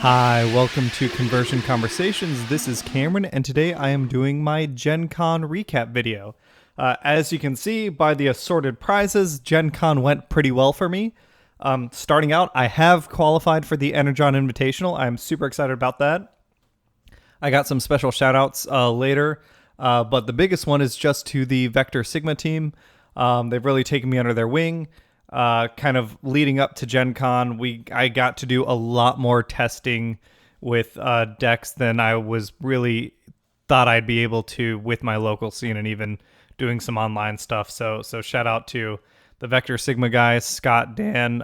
Hi, welcome to Conversion Conversations. This is Cameron, and today I am doing my Gencon recap video. As you can see by the assorted prizes, Gencon went pretty well for me. Starting out, I have qualified for the Energon Invitational. I'm super excited about that. I got some special shoutouts later, but the biggest one is just to the Vector Sigma team. They've really taken me under their wing. Kind of leading up to Gen Con, I got to do a lot more testing with decks than I was really thought I'd be able to with my local scene, and even doing some online stuff. So shout out to the Vector Sigma guys, Scott, Dan.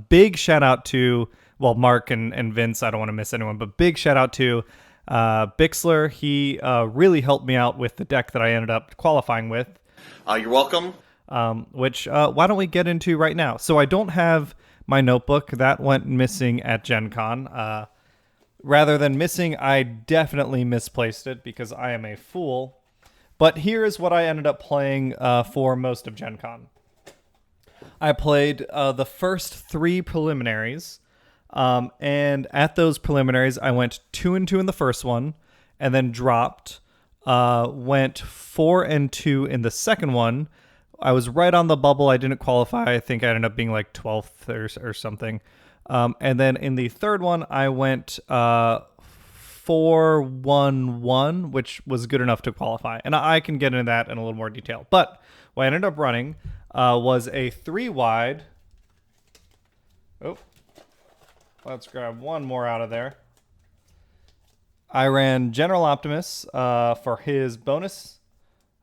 Big shout out to, well, Mark and Vince. I don't want to miss anyone, but big shout out to Bixler. He really helped me out with the deck that I ended up qualifying with. You're welcome. Which why don't we get into right now? So I don't have my notebook. That went missing at Gen Con. Rather than missing, I definitely misplaced it because I am a fool. But here is what I ended up playing for most of Gen Con. I played the first 3 preliminaries. And at those preliminaries, I went 2-2 in the first one, and then dropped. Went 4-2 in the second one. I was right on the bubble. I didn't qualify. I think I ended up being like 12th or something. And then in the third one, I went 4-1-1, which was good enough to qualify. And I can get into that in a little more detail. But what I ended up running was a 3-wide. Oh, let's grab one more out of there. I ran General Optimus for his bonus.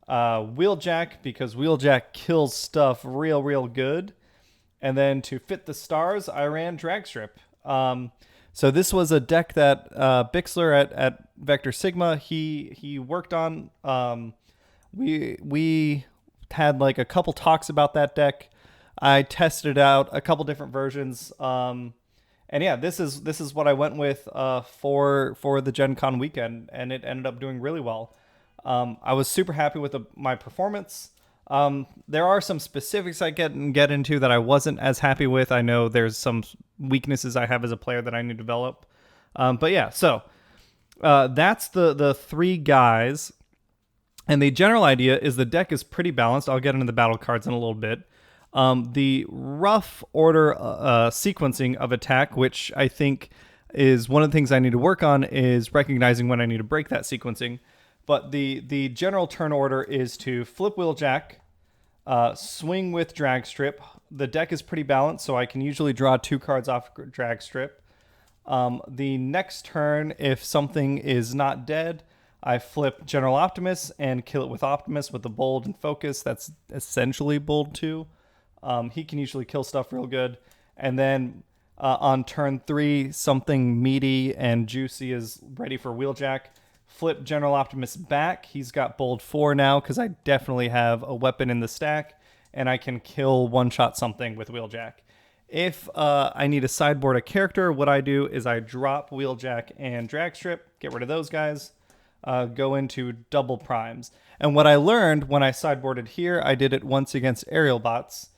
Wheeljack, because Wheeljack kills stuff real good. And then to fit the stars, I ran Dragstrip. So this was a deck that Bixler at Vector Sigma, he worked on. We had like a couple talks about that deck. I tested out a couple different versions. And yeah, this is what I went with for the Gen Con weekend, and it ended up doing really well. I was super happy with my performance. There are some specifics I get into that I wasn't as happy with. I know there's some weaknesses I have as a player that I need to develop. But yeah, so that's the 3 guys. And the general idea is the deck is pretty balanced. I'll get into the battle cards in a little bit. The rough order sequencing of attack, which I think is one of the things I need to work on, is recognizing when I need to break that sequencing. But the general turn order is to flip Wheeljack, swing with Dragstrip. The deck is pretty balanced, so I can usually draw 2 cards off Dragstrip. The next turn, if something is not dead, I flip General Optimus and kill it with Optimus with the bold and focus. That's essentially bold 2. He can usually kill stuff real good. And then on turn 3, something meaty and juicy is ready for Wheeljack. Flip General Optimus back. He's got bold 4 now because I definitely have a weapon in the stack, and I can kill one-shot something with Wheeljack. If I need to sideboard a character, what I do is I drop Wheeljack and Dragstrip, get rid of those guys, go into double primes. And what I learned when I sideboarded here, I did it once against aerial bots.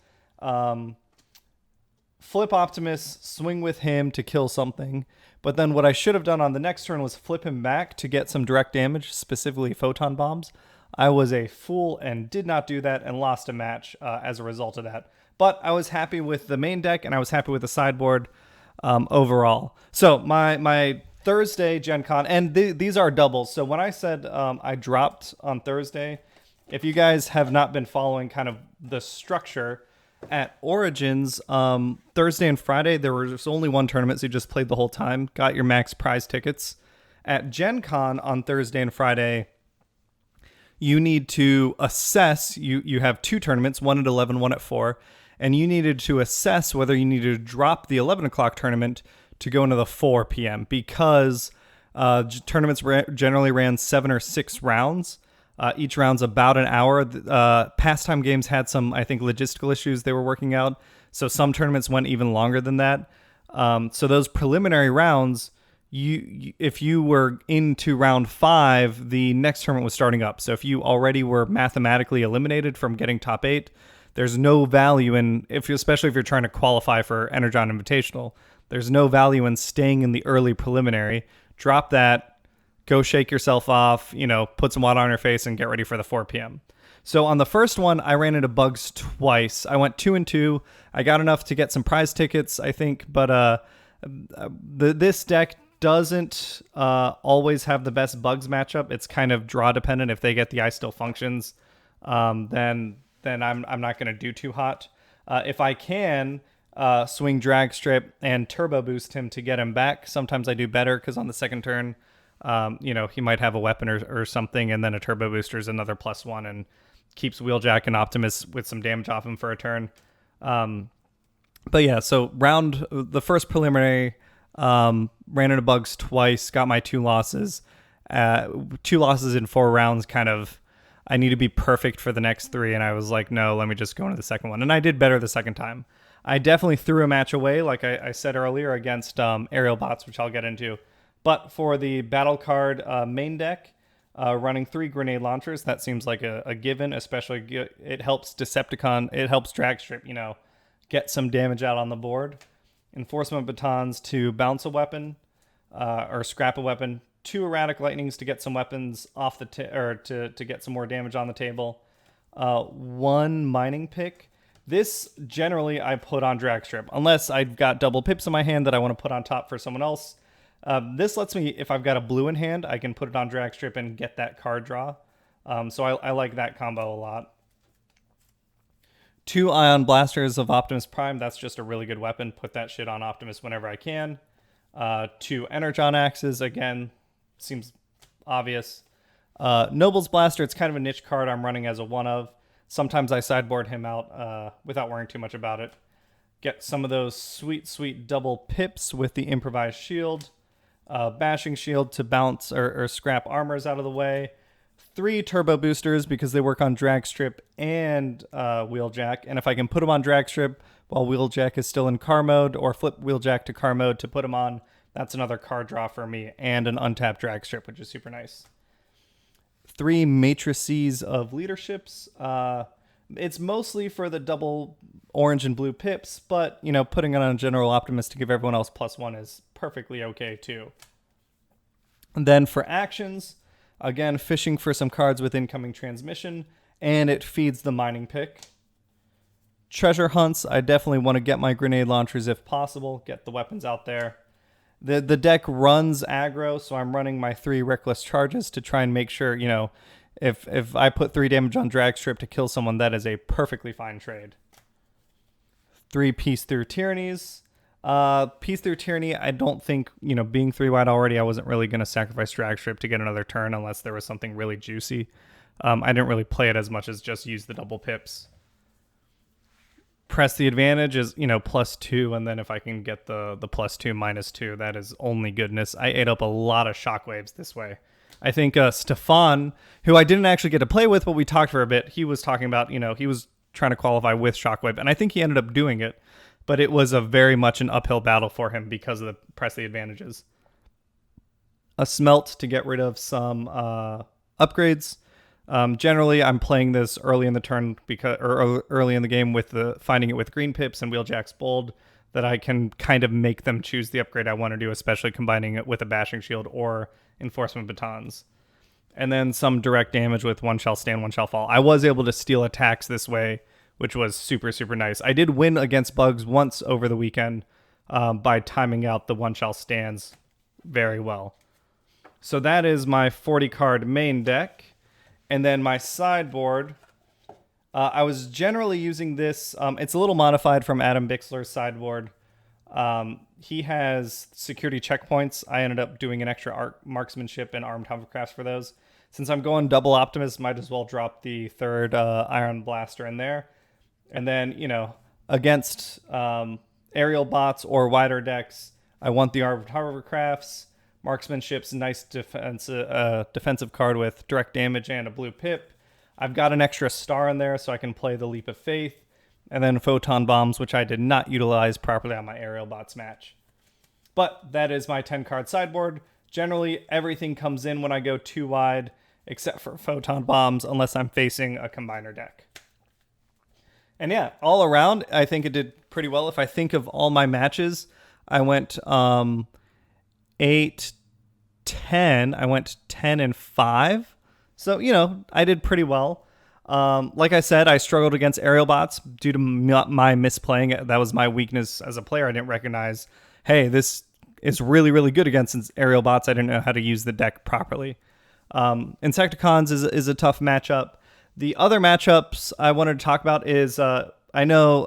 Flip Optimus, swing with him to kill something. But then what I should have done on the next turn was flip him back to get some direct damage, specifically photon bombs. I was a fool and did not do that and lost a match as a result of that. But I was happy with the main deck, and I was happy with the sideboard overall. So my Thursday Gen Con, and these are doubles. So when I said I dropped on Thursday, if you guys have not been following kind of the structure, at Origins, Thursday and Friday, there was only one tournament, so you just played the whole time, got your max prize tickets. At Gen Con on Thursday and Friday, you need to assess, you have 2 tournaments, one at 11, one at 4, and you needed to assess whether you needed to drop the 11 o'clock tournament to go into the 4 p.m. because tournaments generally ran 7 or 6 rounds. Each round's about an hour. Pastime Games had some, I think, logistical issues they were working out. So some tournaments went even longer than that. So those preliminary rounds, if you were into round 5, the next tournament was starting up. So if you already were mathematically eliminated from getting top 8, there's no value in, especially if you're trying to qualify for Energon Invitational, there's no value in staying in the early preliminary. Drop that, go shake yourself off, put some water on your face and get ready for the 4 p.m. So on the first one, I ran into bugs twice. I went 2 and 2. I got enough to get some prize tickets, I think, but this deck doesn't always have the best bugs matchup. It's kind of draw dependent. If they get the I Still Functions, then I'm not going to do too hot. If I can swing Dragstrip and turbo boost him to get him back, sometimes I do better because on the second turn, he might have a weapon or something, and then a turbo booster is another +1 and keeps Wheeljack and Optimus with some damage off him for a turn. But yeah, so the first preliminary, ran into bugs twice, got my 2 losses. 2 losses in 4 rounds, kind of, I need to be perfect for the next 3, and I was like, no, let me just go into the second one. And I did better the second time. I definitely threw a match away, like I said earlier, against aerial bots, which I'll get into. But for the battle card main deck, running 3 grenade launchers, that seems like a given, especially it helps Decepticon, it helps Dragstrip, get some damage out on the board. Enforcement batons to bounce a weapon or scrap a weapon. 2 erratic lightnings to get some weapons off the or to get some more damage on the table. 1 mining pick. This generally I put on Dragstrip unless I've got double pips in my hand that I want to put on top for someone else. This lets me, if I've got a blue in hand, I can put it on Dragstrip and get that card draw. So I like that combo a lot. 2 ion blasters of Optimus Prime. That's just a really good weapon. Put that shit on Optimus whenever I can. 2 Energon axes. Again, seems obvious. Noble's Blaster. It's kind of a niche card I'm running as a 1 of. Sometimes I sideboard him out without worrying too much about it. Get some of those sweet, sweet double pips with the improvised shield. Bashing shield to bounce or scrap armors out of the way. 3 turbo boosters because they work on Dragstrip and Wheeljack. And if I can put them on Dragstrip while Wheeljack is still in car mode, or flip Wheeljack to car mode to put him on, that's another card draw for me, and an untapped Dragstrip, which is super nice. 3 matrices of leaderships. It's mostly for the double orange and blue pips, but, putting it on General Optimus to give everyone else +1 is perfectly okay, too. And then for actions, again, fishing for some cards with incoming transmission, and it feeds the mining pick. Treasure hunts, I definitely want to get my grenade launchers if possible, get the weapons out there. The deck runs aggro, so I'm running my 3 reckless charges to try and make sure, if I put 3 damage on Dragstrip to kill someone, that is a perfectly fine trade. 3 Peace Through Tyrannies. Peace Through Tyranny, I don't think, being 3 wide already, I wasn't really going to sacrifice Dragstrip to get another turn unless there was something really juicy. I didn't really play it as much as just use the double pips. Press the Advantage is, +2, and then if I can get the +2, -2, that is only goodness. I ate up a lot of shockwaves this way. I think Stefan, who I didn't actually get to play with, but we talked for a bit, he was talking about, he was trying to qualify with Shockwave, and I think he ended up doing it, but it was a very much an uphill battle for him because of the press the advantages. A Smelt to get rid of some upgrades. Generally, I'm playing this early in the turn or early in the game with finding it with green pips and Wheeljack's Bold, that I can kind of make them choose the upgrade I want to do, especially combining it with a bashing shield or enforcement batons. And then some direct damage with One Shall Stand, One Shall Fall. I was able to steal attacks this way, which was super, super nice. I did win against bugs once over the weekend by timing out the One Shall Stands very well. So that is my 40 card main deck. And then my sideboard, I was generally using this. It's a little modified from Adam Bixler's sideboard. He has security checkpoints. I ended up doing an extra marksmanship and armed hovercrafts for those. Since I'm going double Optimus, might as well drop the 3rd Iron Blaster in there. And then, against aerial bots or wider decks, I want the armed hovercrafts. Marksmanship's a nice defensive card with direct damage and a blue pip. I've got an extra star in there so I can play the Leap of Faith. And then Photon Bombs, which I did not utilize properly on my aerial bots match. But that is my 10 card sideboard. Generally, everything comes in when I go 2 wide, except for Photon Bombs, unless I'm facing a combiner deck. And yeah, all around, I think it did pretty well. If I think of all my matches, I went 8, 10. I went 10 and 5. So, you know, I did pretty well. Like I said, I struggled against aerial bots due to my misplaying. That was my weakness as a player. I didn't recognize, hey, this is really, really good against aerial bots. I didn't know how to use the deck properly. Insecticons is a tough matchup. The other matchups I wanted to talk about is I know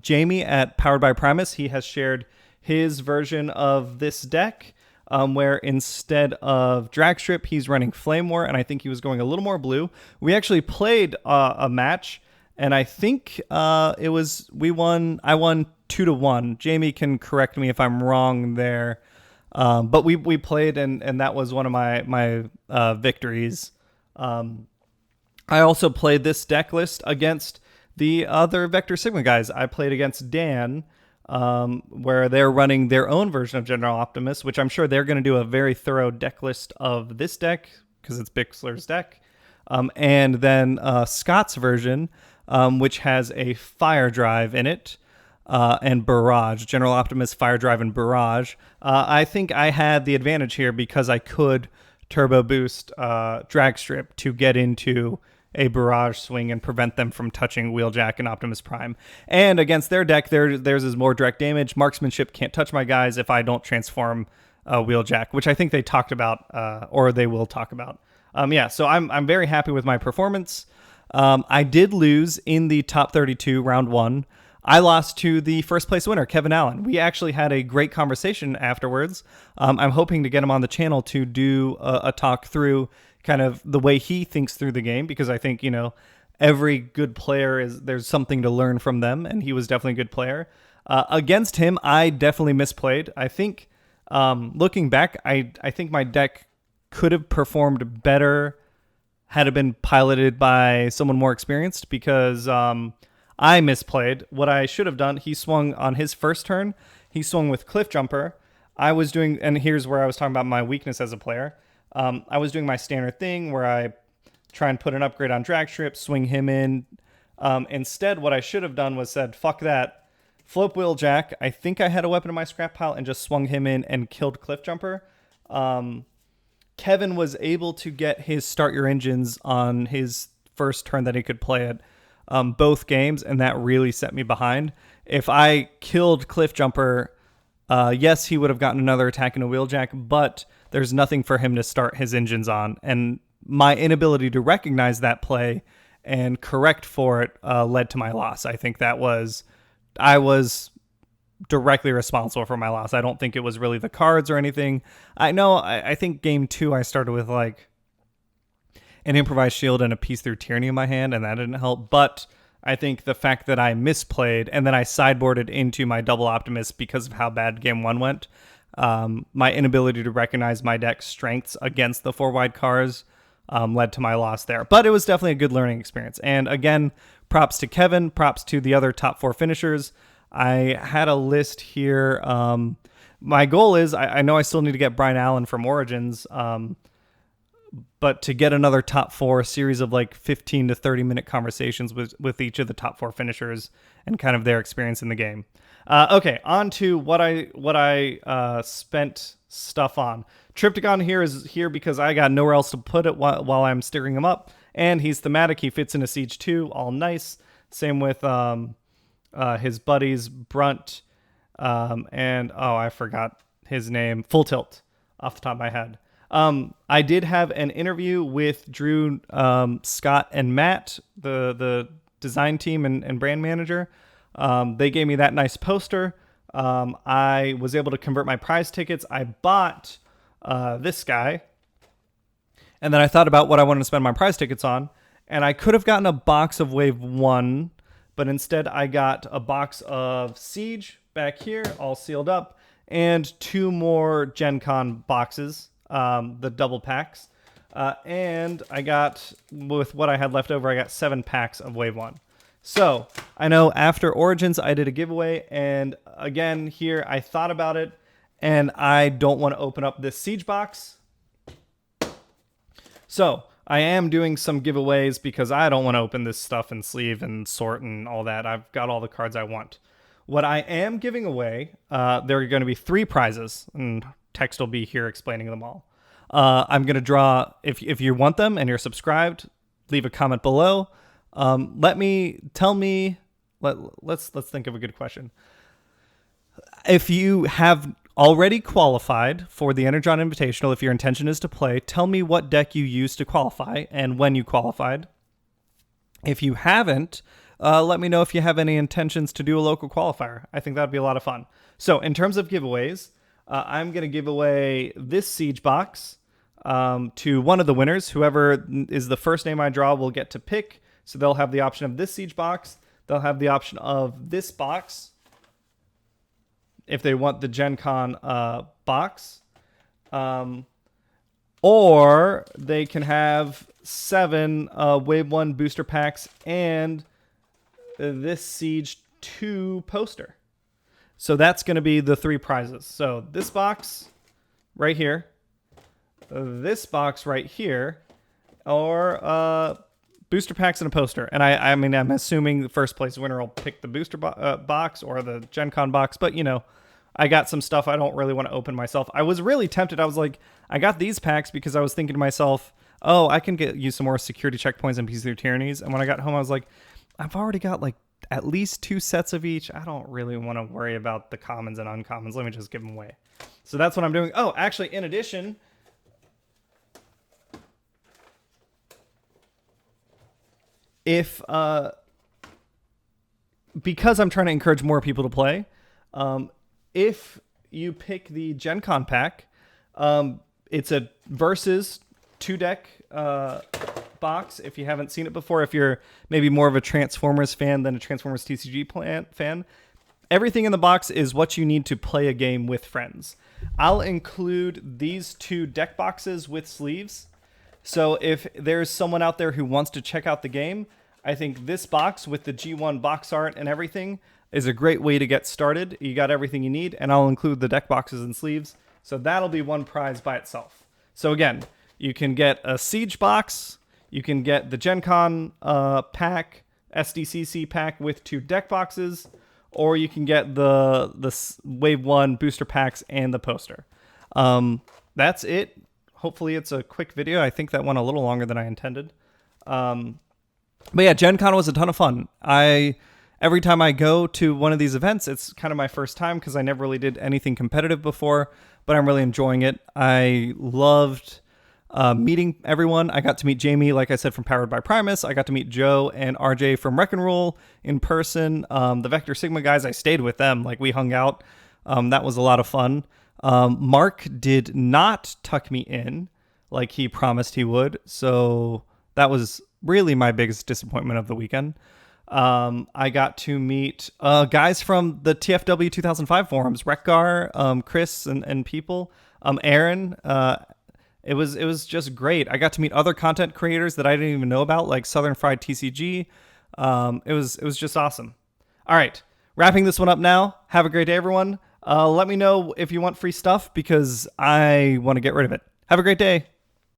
Jaime at Powered by Primus, he has shared his version of this deck where instead of Dragstrip, he's running Flame War, and I think he was going a little more blue. We actually played a match, and I think I won 2-1. Jaime can correct me if I'm wrong there. But we played, and that was one of my victories. I also played this deck list against the other Vector Sigma guys. I played against Dan, where they're running their own version of General Optimus, which I'm sure they're going to do a very thorough deck list of this deck because it's Bixler's deck. And then Scott's version, which has a Fire Drive in it. And Barrage, General Optimus, Fire Drive, and Barrage. I think I had the advantage here because I could Turbo Boost Dragstrip to get into a Barrage swing and prevent them from touching Wheeljack and Optimus Prime. And against their deck, theirs is more direct damage. Marksmanship can't touch my guys if I don't transform Wheeljack, which I think they talked about, or they will talk about. Yeah, so I'm very happy with my performance. I did lose in the top 32 round 1. I lost to the first place winner, Kevin Allen. We actually had a great conversation afterwards. I'm hoping to get him on the channel to do a talk through kind of the way he thinks through the game, because I think, you know, every good player there's something to learn from them, and he was definitely a good player. Against him, I definitely misplayed. I think, looking back, I think my deck could have performed better had it been piloted by someone more experienced, because I misplayed. What I should have done, he swung on his first turn. He swung with Cliff Jumper. I was doing, and here's where I was talking about my weakness as a player. I was doing my standard thing where I try and put an upgrade on Dragstrip, swing him in. Instead, what I should have done was said, fuck that. Flip Wheeljack. I think I had a weapon in my scrap pile and just swung him in and killed Cliff Jumper. Kevin was able to get his Start Your Engines on his first turn that he could play it. Both games, and that really set me behind. If I killed Cliff Jumper, yes, he would have gotten another attack in a Wheeljack, but there's nothing for him to start his engines on. And my inability to recognize that play and correct for it led to my loss. I think I was directly responsible for my loss. I don't think it was really the cards or anything. I think game 2 I started with like an improvised shield and a piece through tyranny in my hand, and that didn't help. But I think the fact that I misplayed and then I sideboarded into my double Optimus because of how bad game 1 went, my inability to recognize my deck's strengths against the 4 wide cards led to my loss there. But it was definitely a good learning experience. And again, props to Kevin, props to the other top 4 finishers. I had a list here. My goal is, I know I still need to get Brian Allen from Origins, but to get another top 4, a series of like 15 to 30 minute conversations with each of the top 4 finishers and kind of their experience in the game. Okay, on to what I spent stuff on. Triptychon here is here because I got nowhere else to put it while I'm stirring him up, and he's thematic. He fits into Siege 2, all nice. Same with his buddies Brunt and I forgot his name, Full Tilt, off the top of my head. I did have an interview with Drew, Scott, and Matt, the design team and brand manager. They gave me that nice poster. I was able to convert my prize tickets. I bought this guy, and then I thought about what I wanted to spend my prize tickets on, and I could have gotten a box of Wave 1, but instead I got a box of Siege back here, all sealed up, and 2 more Gencon boxes. The double packs, and I got, with what I had left over, I got 7 packs of Wave 1. So I know after Origins I did a giveaway, and again here I thought about it, and I don't want to open up this Siege box. So I am doing some giveaways because I don't want to open this stuff and sleeve and sort and all that. I've got all the cards I want. What I am giving away, there are going to be 3 prizes, and text will be here explaining them all. I'm going to draw, if you want them and you're subscribed, leave a comment below. Let's think of a good question. If you have already qualified for the Energon Invitational, if your intention is to play, tell me what deck you used to qualify and when you qualified. If you haven't, let me know if you have any intentions to do a local qualifier. I think that'd be a lot of fun. So in terms of giveaways, I'm going to give away this Siege box to one of the winners. Whoever is the first name I draw will get to pick. So they'll have the option of this Siege box. They'll have the option of this box if they want the Gencon box. Or they can have 7 Wave 1 booster packs and this Siege 2 poster. So that's going to be the 3 prizes. So this box right here, this box right here, or booster packs and a poster. And I mean, I'm assuming the first place winner will pick the booster box or the Gencon box, but you know, I got some stuff I don't really want to open myself. I was really tempted. I was like, I got these packs because I was thinking to myself, oh, I can use some more security checkpoints and Pieces of Tyrannies. And when I got home, I was like, I've already got like at least 2 sets of each. I don't really want to worry about the commons and uncommons. Let me just give them away. So that's what I'm doing. Oh, actually, in addition, if because I'm trying to encourage more people to play, if you pick the Gencon pack, it's a versus 2-deck box. If you haven't seen it before, if you're maybe more of a Transformers fan than a Transformers TCG fan, everything in the box is what you need to play a game with friends. I'll include these 2 deck boxes with sleeves. So if there's someone out there who wants to check out the game, I think this box with the G1 box art and everything is a great way to get started. You got everything you need, and I'll include the deck boxes and sleeves. So that'll be 1 prize by itself. So again, you can get a Siege box, you can get the Gencon pack, SDCC pack with 2 deck boxes, or you can get the Wave 1 booster packs and the poster. That's it. Hopefully it's a quick video. I think that went a little longer than I intended. But yeah, Gencon was a ton of fun. Every time I go to one of these events, it's kind of my first time because I never really did anything competitive before, but I'm really enjoying it. I loved meeting everyone. I got to meet Jaime, like I said, from Powered by Primus. I got to meet Joe and RJ from Wreck and Roll in person. The Vector Sigma guys, I stayed with them. Like, we hung out. That was a lot of fun. Mark did not tuck me in like he promised he would, so that was really my biggest disappointment of the weekend. I got to meet guys from the TFW 2005 forums, Rekgar, Chris, and people. Aaron. It was just great. I got to meet other content creators that I didn't even know about, like Southern Fried TCG. It was just awesome. All right, wrapping this one up now. Have a great day, everyone. Let me know if you want free stuff because I want to get rid of it. Have a great day.